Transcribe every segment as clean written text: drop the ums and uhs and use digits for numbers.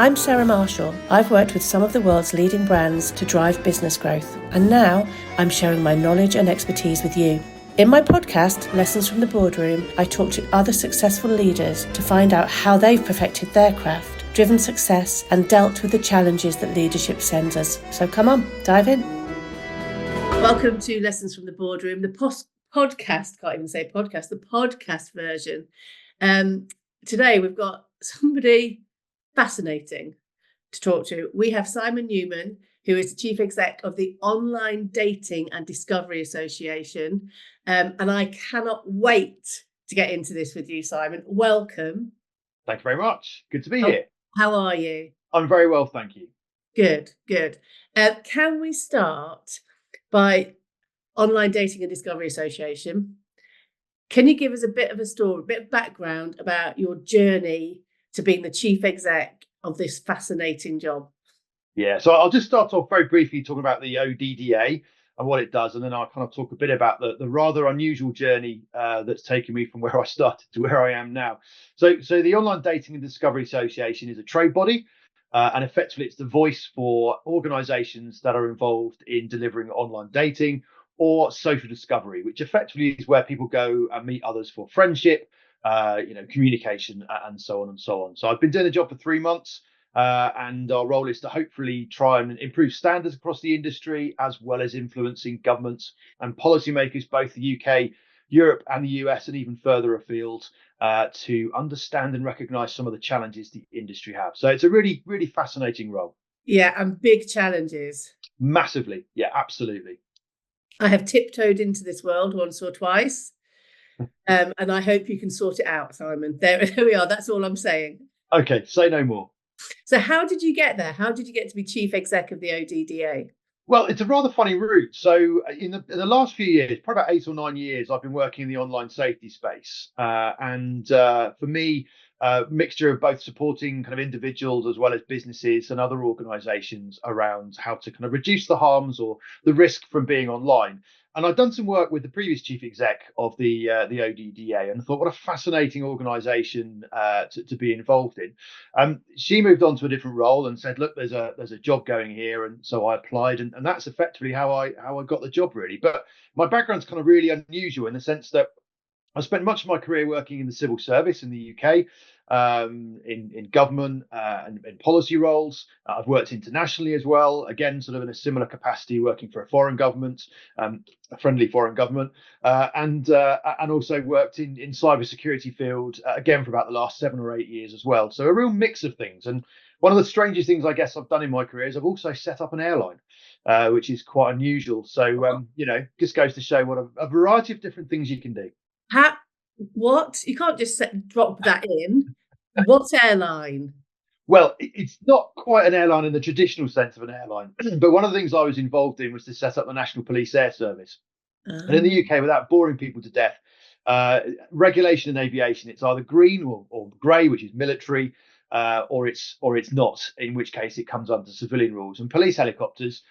I'm Sarah Marshall. I've worked with some of the world's leading brands to drive business growth, and now I'm sharing my knowledge and expertise with you. In my podcast, Lessons from the Boardroom, I talk to other successful leaders to find out how they've perfected their craft, driven success, and dealt with the challenges that leadership sends us. So come on, dive in. Welcome to Lessons from the Boardroom, the podcast, can't even say podcast, the podcast version. Today we've got somebody fascinating to talk to. We have Simon Newman, who is the Chief Exec of the Online Dating and Discovery Association. And I cannot wait to get into this with you, Simon. Welcome. Thank you very much. Good to be here. How are you? I'm very well, thank you. Good. Can we start by Online Dating and Discovery Association? Can you give us a bit of a story, a bit of background about your journey to being the chief exec of this fascinating job? Yeah, so I'll just start off very briefly talking about the ODDA and what it does, and then I'll kind of talk a bit about the rather unusual journey that's taken me from where I started to where I am now. So the Online Dating and Discovery Association is a trade body, and effectively it's the voice for organisations that are involved in delivering online dating or social discovery, which effectively is where people go and meet others for friendship, communication, and so on and so on. So I've been doing the job for 3 months, and our role is to hopefully try and improve standards across the industry, as well as influencing governments and policymakers, both the UK, Europe, and the US, and even further afield, to understand and recognise some of the challenges the industry have. So it's a really, really fascinating role. Yeah, and big challenges. Massively. Yeah, absolutely. I have tiptoed into this world once or twice, and I hope you can sort it out, Simon. There we are. That's all I'm saying. Okay, say no more. So how did you get there? How did you get to be chief exec of the ODDA? Well, it's a rather funny route. So in the last few years, probably about 8 or 9 years, I've been working in the online safety space. And for me, mixture of both supporting kind of individuals as well as businesses and other organizations around how to kind of reduce the harms or the risk from being online. And I've done some work with the previous chief exec of the ODDA, and I thought, what a fascinating organisation to be involved in. She moved on to a different role and said, look, there's a job going here, and so I applied, and that's effectively how I got the job, really. But my background's kind of really unusual in the sense that I spent much of my career working in the civil service in the UK, in government and in policy roles. I've worked internationally as well, again, sort of in a similar capacity, working for a foreign government, a friendly foreign government, and also worked in cybersecurity field, again, for about the last 7 or 8 years as well. So a real mix of things. And one of the strangest things I guess I've done in my career is I've also set up an airline, which is quite unusual. So, just goes to show what a variety of different things you can do. What? You can't just drop that in. What airline? Well, it's not quite an airline in the traditional sense of an airline, but one of the things I was involved in was to set up the National Police Air Service. And in the UK, without boring people to death, regulation in aviation, it's either green or grey, which is military, or it's not, in which case it comes under civilian rules. And police helicopters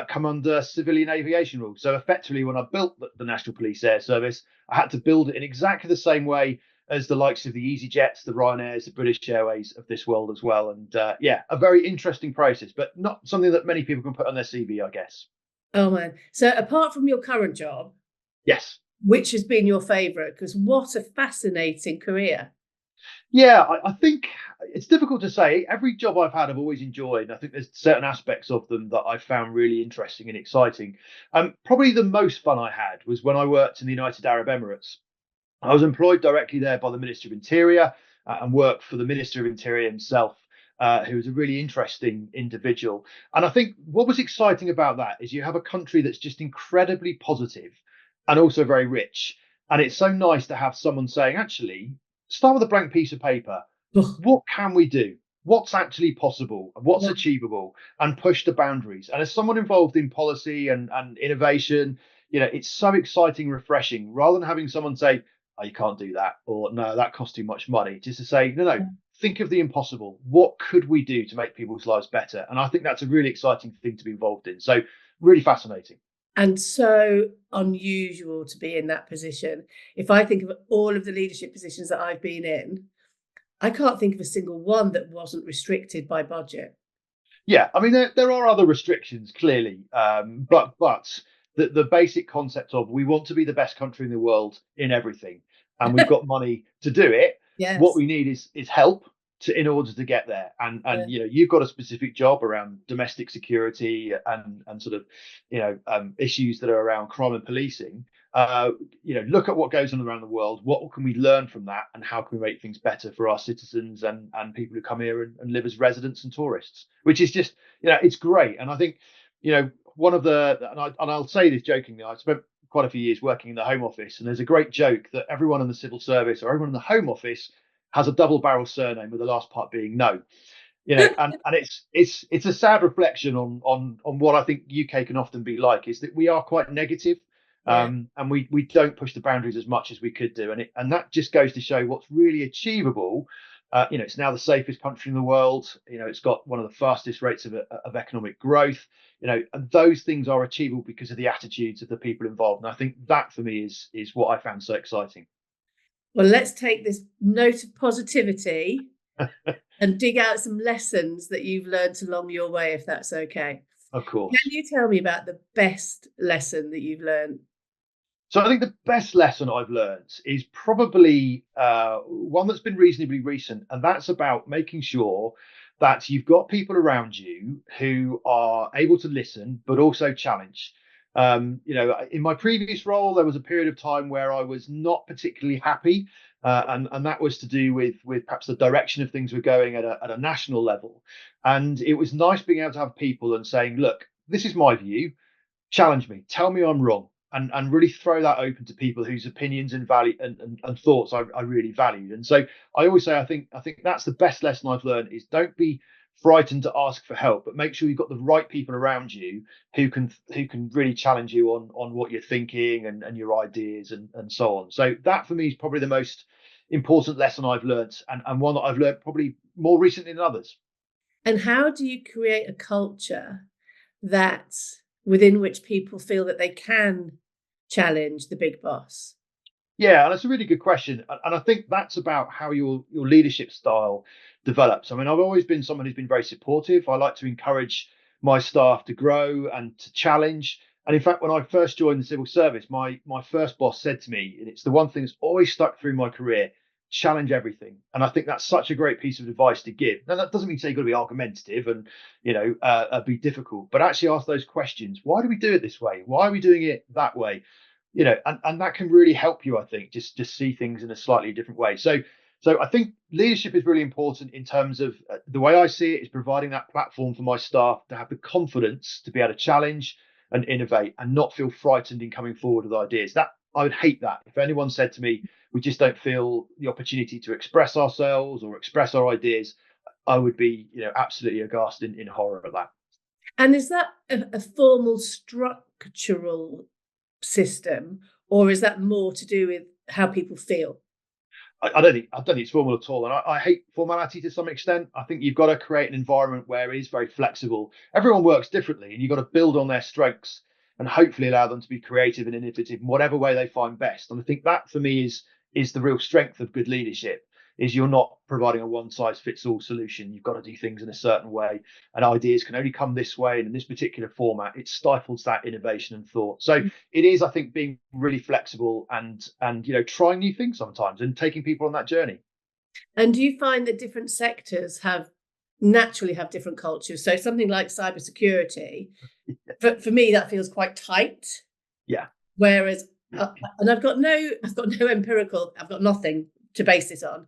come under civilian aviation rules. So effectively, when I built the National Police Air Service, I had to build it in exactly the same way as the likes of the EasyJets, the Ryanairs, the British Airways of this world as well. And a very interesting process, but not something that many people can put on their CV, I guess. Oh, man. So apart from your current job, yes, which has been your favourite? Because what a fascinating career. Yeah, I think it's difficult to say. Every job I've had, I've always enjoyed. I think there's certain aspects of them that I found really interesting and exciting. Probably the most fun I had was when I worked in the United Arab Emirates. I was employed directly there by the Minister of Interior and worked for the Minister of Interior himself, who was a really interesting individual. And I think what was exciting about that is you have a country that's just incredibly positive and also very rich. And it's so nice to have someone saying, actually, start with a blank piece of paper. What can we do? What's actually possible? What's achievable? And push the boundaries. And as someone involved in policy and innovation, it's so exciting, refreshing, rather than having someone say, oh, you can't do that, or no, that costs too much money. Just to say, no, think of the impossible. What could we do to make people's lives better? And I think that's a really exciting thing to be involved in. So really fascinating. And so unusual to be in that position. If I think of all of the leadership positions that I've been in, I can't think of a single one that wasn't restricted by budget. Yeah, I mean there are other restrictions clearly, but the basic concept of we want to be the best country in the world in everything, and we've got money to do it. What Yes. we need is help in order to get there. Yeah. And you've got a specific job around domestic security and sort of issues that are around crime and policing. Look at what goes on around the world. What can we learn from that, and how can we make things better for our citizens and people who come here and live as residents and tourists? Which is just, it's great. And I think, one of I'll say this jokingly, I spent quite a few years working in the Home Office, and there's a great joke that everyone in the civil service or everyone in the Home Office has a double barrel surname, with the last part being no. And it's a sad reflection on what I think UK can often be like, is that we are quite negative. Yeah. And we don't push the boundaries as much as we could do, and that just goes to show what's really achievable. It's now the safest country in the world. It's got one of the fastest rates of economic growth. And those things are achievable because of the attitudes of the people involved. And I think that for me is what I found so exciting. Well, let's take this note of positivity and dig out some lessons that you've learned along your way, if that's okay. Of course. Can you tell me about the best lesson that you've learned? So I think the best lesson I've learned is probably one that's been reasonably recent, and that's about making sure that you've got people around you who are able to listen, but also challenge. In my previous role, there was a period of time where I was not particularly happy, and that was to do with perhaps the direction of things were going at a national level. And it was nice being able to have people and saying, look, this is my view, challenge me, tell me I'm wrong, and really throw that open to people whose opinions and value and thoughts I really valued. And so I always say, I think that's the best lesson I've learned, is don't be frightened to ask for help, but make sure you've got the right people around you who can really challenge you on what you're thinking and your ideas and so on. So that for me is probably the most important lesson I've learned, and one that I've learned probably more recently than others. And how do you create a culture that within which people feel that they can challenge the big boss? Yeah, and that's a really good question, and I think that's about how your leadership style develops. I mean, I've always been someone who's been very supportive. I like to encourage my staff to grow and to challenge. And in fact, when I first joined the civil service, my first boss said to me, and it's the one thing that's always stuck through my career: challenge everything. And I think that's such a great piece of advice to give. Now, that doesn't mean say you've got to be argumentative and be difficult, but actually ask those questions. Why do we do it this way? Why are we doing it that way? And that can really help you, I think, just see things in a slightly different way. So I think leadership is really important in terms of the way I see it is providing that platform for my staff to have the confidence to be able to challenge and innovate and not feel frightened in coming forward with ideas. That I would hate that if anyone said to me, we just don't feel the opportunity to express ourselves or express our ideas. I would be, absolutely aghast in horror at that. And is that a formal structural system, or is that more to do with how people feel? I don't think it's formal at all, and I hate formality to some extent. I think you've got to create an environment where it is very flexible. Everyone works differently, and you've got to build on their strengths and hopefully allow them to be creative and innovative in whatever way they find best. And I think that for me is the real strength of good leadership. Is you're not providing a one size fits all solution. You've got to do things in a certain way, and ideas can only come this way and in this particular format. It stifles that innovation and thought. So it is, I think, being really flexible and trying new things sometimes and taking people on that journey. And do you find that different sectors naturally have different cultures? So something like cybersecurity, for me, that feels quite tight. Yeah. Whereas, and I've got no empirical, I've got nothing to base it on.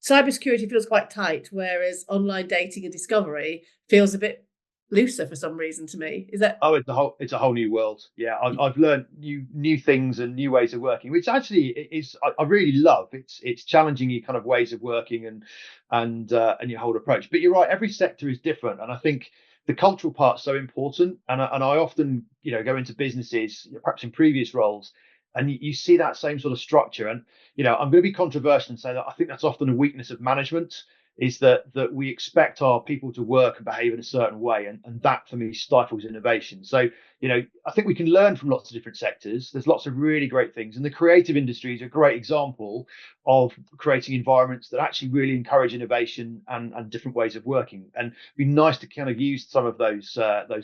Cybersecurity feels quite tight, whereas online dating and discovery feels a bit looser for some reason to me. Is that? Oh, it's a whole new world. Yeah, I've learned new things and new ways of working, which actually is I really love. It's challenging your kind of ways of working and your whole approach. But you're right, every sector is different, and I think the cultural part's so important. And I often go into businesses, perhaps in previous roles, and you see that same sort of structure. And I'm going to be controversial and say that I think that's often a weakness of management. is that we expect our people to work and behave in a certain way, and that for me stifles innovation. So I think we can learn from lots of different sectors. There's lots of really great things, and the creative industry is a great example of creating environments that actually really encourage innovation and different ways of working. And it'd be nice to kind of use some of those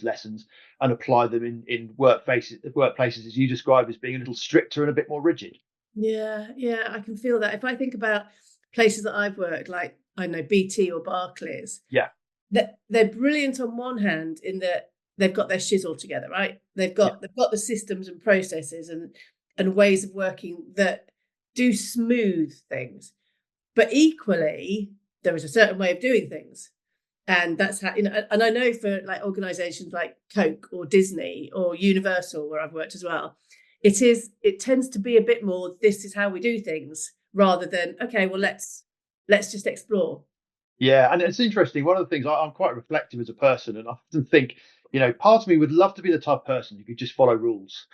lessons and apply them in workplaces as you describe as being a little stricter and a bit more rigid. Yeah, I can feel that. If I think about places that I've worked, like I know BT or Barclays, Yeah, they're brilliant on one hand in that they've got their shizzle together, right? They've yeah, got the systems and processes and ways of working that do smooth things. But equally, there is a certain way of doing things. And that's how, and I know for like organizations like Coke or Disney or Universal, where I've worked as well, it tends to be a bit more, this is how we do things, rather than, okay, well, let's just explore. yeah. And it's interesting. One of the things I'm quite reflective as a person, and I often think, part of me would love to be the type of person who could just follow rules.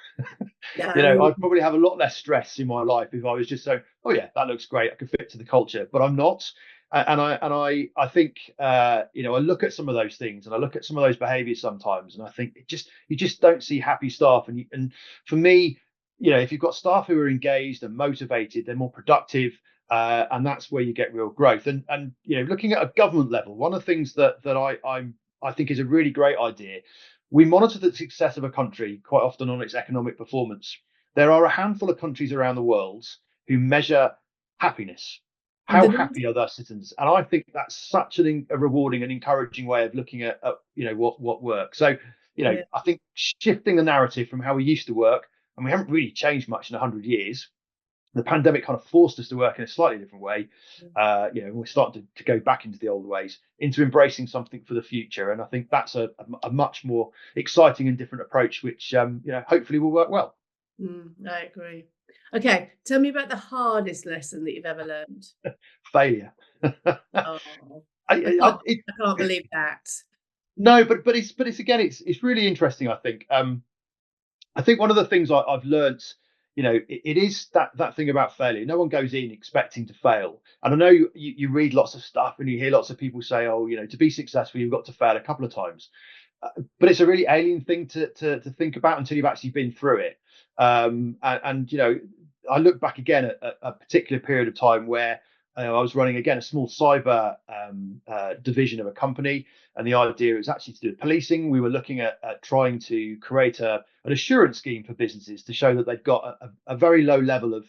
No. I'd probably have a lot less stress in my life if I was just saying, "Oh yeah, that looks great. I can fit to the culture," but I'm not. And I think I look at some of those things and I look at some of those behaviours sometimes, and I think you just don't see happy staff. And for me, if you've got staff who are engaged and motivated, they're more productive. And that's where you get real growth. And looking at a government level, one of the things that I think is a really great idea. We monitor the success of a country quite often on its economic performance. There are a handful of countries around the world who measure happiness. And How happy are their citizens? And I think that's such a rewarding and encouraging way of looking at what works. So yeah. I think shifting the narrative from how we used to work, and we haven't really changed much in 100 years. The pandemic kind of forced us to work in a slightly different way. We're starting to go back into the old ways, into embracing something for the future. And I think that's a much more exciting and different approach, which hopefully will work well. I agree. Okay, tell me about the hardest lesson that you've ever learned. Failure. Oh, I I, I, can't, it, I can't believe that. no, but it's again, it's really interesting. I think one of the things I've learned, it is that thing about failure. No one goes in expecting to fail. And I know you read lots of stuff and you hear lots of people say, oh, to be successful, you've got to fail a couple of times. But it's a really alien thing to think about until you've actually been through it. I look back again at a particular period of time where I was running again a small cyber division of a company, and the idea was actually to do with policing. We were looking at trying to create an assurance scheme for businesses to show that they've got a very low level of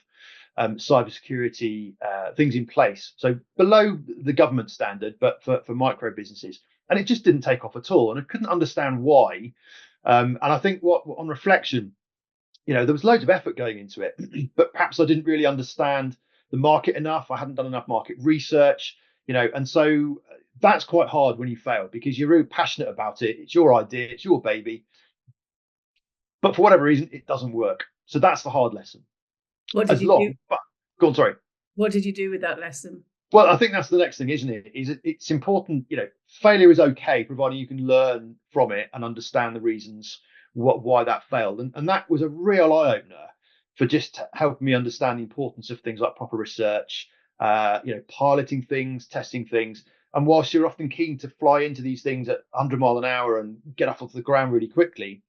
cybersecurity things in place, so below the government standard, but for micro businesses. And it just didn't take off at all, and I couldn't understand why. And I think on reflection, there was loads of effort going into it, but perhaps I didn't really understand the market enough. I hadn't done enough market research, and so that's quite hard when you fail because you're really passionate about it. It's your idea, it's your baby, but for whatever reason, it doesn't work. So that's the hard lesson. What did you do? But go on, sorry. What did you do with that lesson? Well, I think that's the next thing, isn't it? It's important, failure is okay, providing you can learn from it and understand the reasons why that failed. And that was a real eye opener for just helping me understand the importance of things like proper research, piloting things, testing things. And whilst you're often keen to fly into these things at 100 mile an hour and get off the ground really quickly,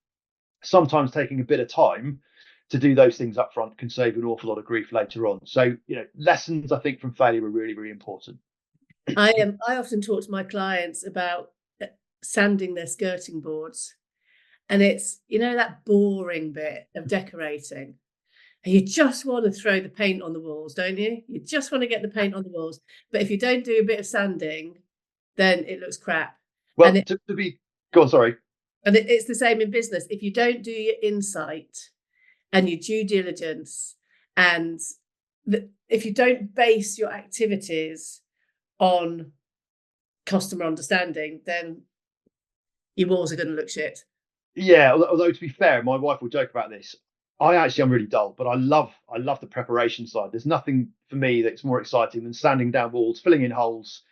sometimes taking a bit of time to do those things up front can save an awful lot of grief later on. So, lessons I think from failure are really, really important. I often talk to my clients about sanding their skirting boards, and it's that boring bit of decorating, and you just want to throw the paint on the walls, don't you? You just want to get the paint on the walls, but if you don't do a bit of sanding, then it looks crap. Well, go on, sorry. And it's the same in business. If you don't do your insight and your due diligence, and if you don't base your activities on customer understanding, then your walls are going to look shit. Yeah, although to be fair, my wife will joke about this. I'm really dull, but I love the preparation side. There's nothing for me that's more exciting than sanding down walls, filling in holes,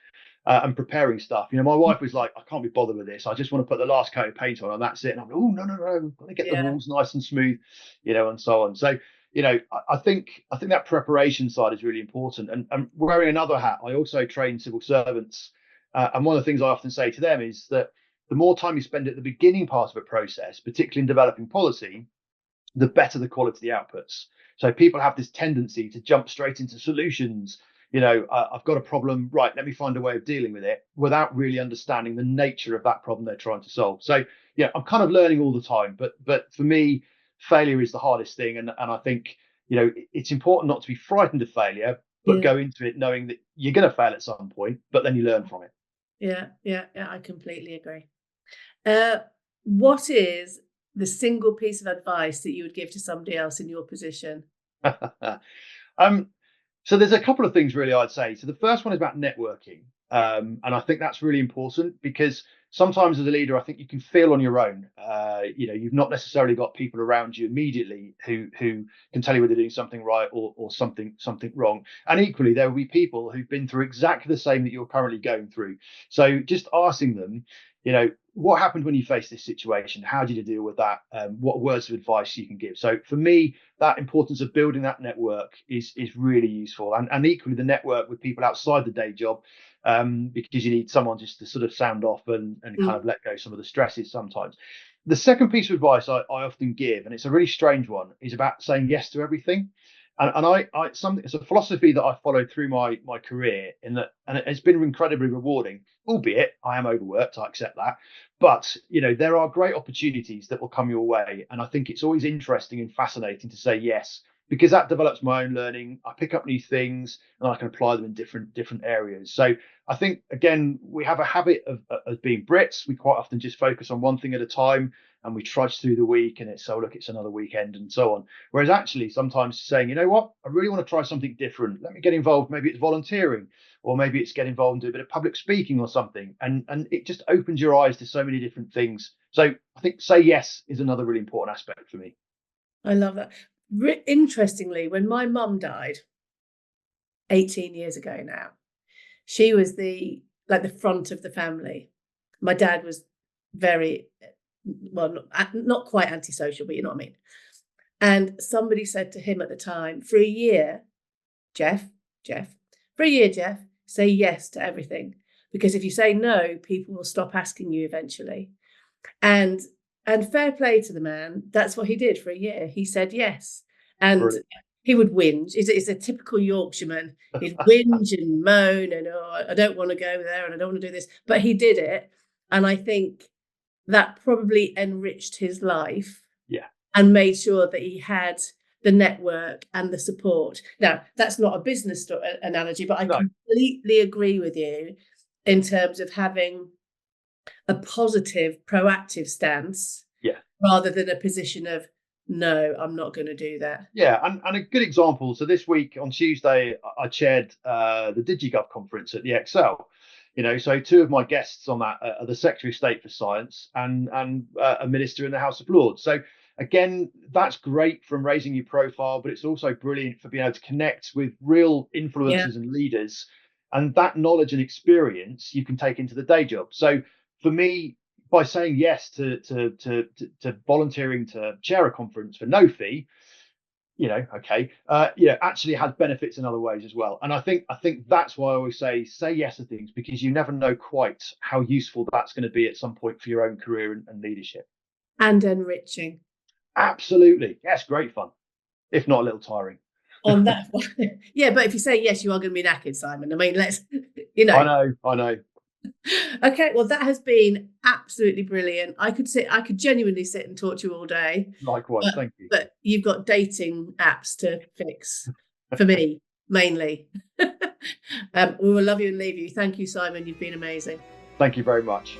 and preparing stuff. My wife was like, I can't be bothered with this. I just want to put the last coat of paint on and that's it. And I'm like, oh, no, I've got to get the walls nice and smooth, and so on. So, I think that preparation side is really important. And wearing another hat, I also train civil servants, and one of the things I often say to them is that the more time you spend at the beginning part of a process, particularly in developing policy, the better the quality of the outputs. So people have this tendency to jump straight into solutions. I've got a problem, right? Let me find a way of dealing with it without really understanding the nature of that problem they're trying to solve. So yeah, I'm kind of learning all the time, but for me, failure is the hardest thing, and I think it's important not to be frightened of failure, but go into it knowing that you're going to fail at some point, but then you learn from it. Yeah, I completely agree. What is the single piece of advice that you would give to somebody else in your position? So there's a couple of things really I'd say. So the first one is about networking. And I think that's really important because sometimes as a leader, I think you can feel on your own. You've not necessarily got people around you immediately who can tell you whether they're doing something right or something wrong. And equally, there will be people who've been through exactly the same that you're currently going through. So just asking them, what happened when you faced this situation? How did you deal with that? What words of advice you can give? So for me, that importance of building that network is really useful, and equally the network with people outside the day job, because you need someone just to sort of sound off and kind of let go some of the stresses sometimes. The second piece of advice I often give, and it's a really strange one, is about saying yes to everything. And it's a philosophy that I followed through my career, and it's been incredibly rewarding, albeit I am overworked, I accept that. But there are great opportunities that will come your way, and I think it's always interesting and fascinating to say yes, because that develops my own learning. I pick up new things and I can apply them in different areas. So I think, again, we have a habit of being Brits. We quite often just focus on one thing at a time, and we trudge through the week, and it's, oh, look, it's another weekend and so on. Whereas actually sometimes saying, you know what, I really want to try something different. Let me get involved. Maybe it's volunteering, or maybe it's get involved and do a bit of public speaking or something. And it just opens your eyes to so many different things. So I think say yes is another really important aspect for me. I love that. Interestingly, when my mum died 18 years ago now, she was the front of the family. My dad was very, well, not quite antisocial, but you know what I mean. And somebody said to him at the time, for a year, Jeff, say yes to everything. Because if you say no, people will stop asking you eventually. And fair play to the man. That's what he did for a year. He said yes. And Brilliant. He would whinge. He's a typical Yorkshireman. He'd whinge and moan and, oh, I don't want to go there and I don't want to do this. But he did it. And I think that probably enriched his life. Yeah. And made sure that he had the network and the support. Now, that's not a business analogy, but I completely agree with you in terms of having a positive, proactive stance, rather than a position of, no, I'm not going to do that. Yeah, and a good example. So this week on Tuesday, I chaired the DigiGov conference at the Excel. So two of my guests on that are the Secretary of State for Science and a minister in the House of Lords. So again, that's great from raising your profile, but it's also brilliant for being able to connect with real influencers and leaders. And that knowledge and experience you can take into the day job. So for me, by saying yes to volunteering to chair a conference for no fee, actually has benefits in other ways as well. And I think that's why I always say yes to things, because you never know quite how useful that's going to be at some point for your own career and leadership. And enriching. Absolutely. Yes, great fun, if not a little tiring. On that one. Yeah, but if you say yes, you are going to be knackered, Simon. I mean, I know. Okay, well, that has been absolutely brilliant. I could genuinely sit and talk to you all day. Likewise, thank you. But you've got dating apps to fix for me, mainly. We will love you and leave you. Thank you, Simon. You've been amazing. Thank you very much.